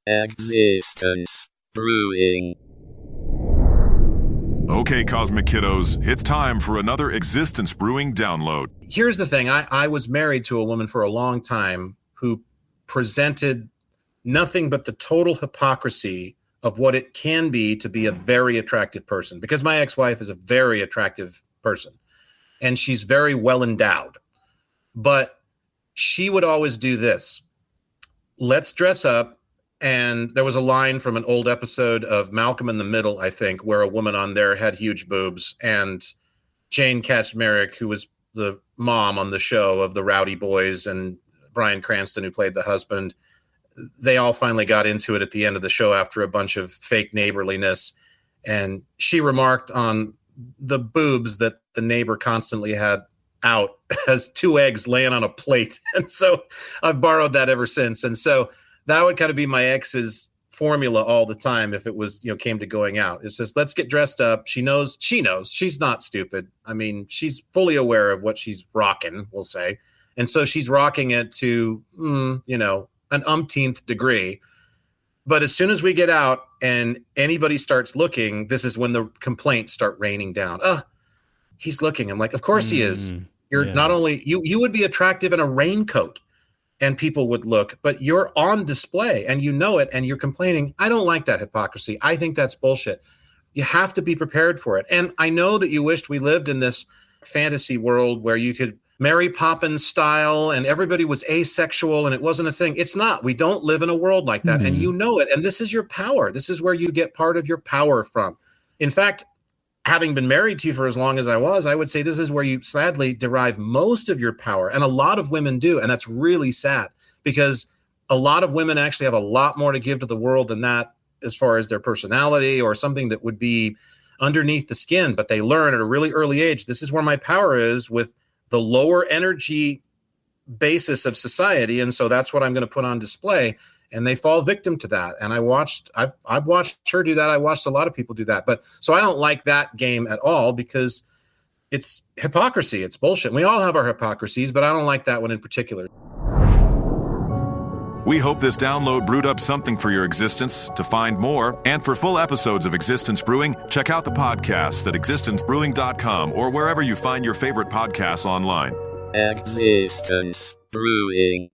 Existence Brewing. Okay, Cosmic Kiddos, it's time for another Existence Brewing download. Here's the thing. I was married to a woman for a long time who presented nothing but the total hypocrisy of what it can be to be a very attractive person. Because my ex-wife is a very attractive person, and she's very well endowed. But she would always do this. Let's dress up. And there was a line from an old episode of Malcolm in the Middle, I think, where a woman on there had huge boobs. And Jane Kaczmarek, who was the mom on the show of the Rowdy Boys, and Bryan Cranston, who played the husband, they all finally got into it at the end of the show after a bunch of fake neighborliness. And she remarked on the boobs that the neighbor constantly had out as two eggs laying on a plate. And so I've borrowed that ever since. And so that would kind of be my ex's formula all the time if it was, came to going out. It says, let's get dressed up. She knows. She's not stupid. I mean, she's fully aware of what she's rocking, we'll say. And so she's rocking it to, an umpteenth degree. But as soon as we get out and anybody starts looking, this is when the complaints start raining down. He's looking. I'm like, of course he is. You're not only, you would be attractive in a raincoat, and people would look, but you're on display and you know it, and you're complaining. I don't like that hypocrisy. I think that's bullshit. You have to be prepared for it. And I know that you wished we lived in this fantasy world where you could Mary Poppins style and everybody was asexual and it wasn't a thing. It's not. We don't live in a world like that. And you know it. And this is your power. This is where you get part of your power from. In fact, having been married to you for as long as I was, I would say this is where you sadly derive most of your power. And a lot of women do. And that's really sad because a lot of women actually have a lot more to give to the world than that as far as their personality or something that would be underneath the skin. But they learn at a really early age, this is where my power is with the lower energy basis of society. And so that's what I'm going to put on display. And they fall victim to that. And I've watched her do that. I watched a lot of people do that. But so I don't like that game at all because it's hypocrisy. It's bullshit. We all have our hypocrisies, but I don't like that one in particular. We hope this download brewed up something for your existence. To find more, and for full episodes of Existence Brewing, check out the podcast at existencebrewing.com or wherever you find your favorite podcasts online. Existence Brewing.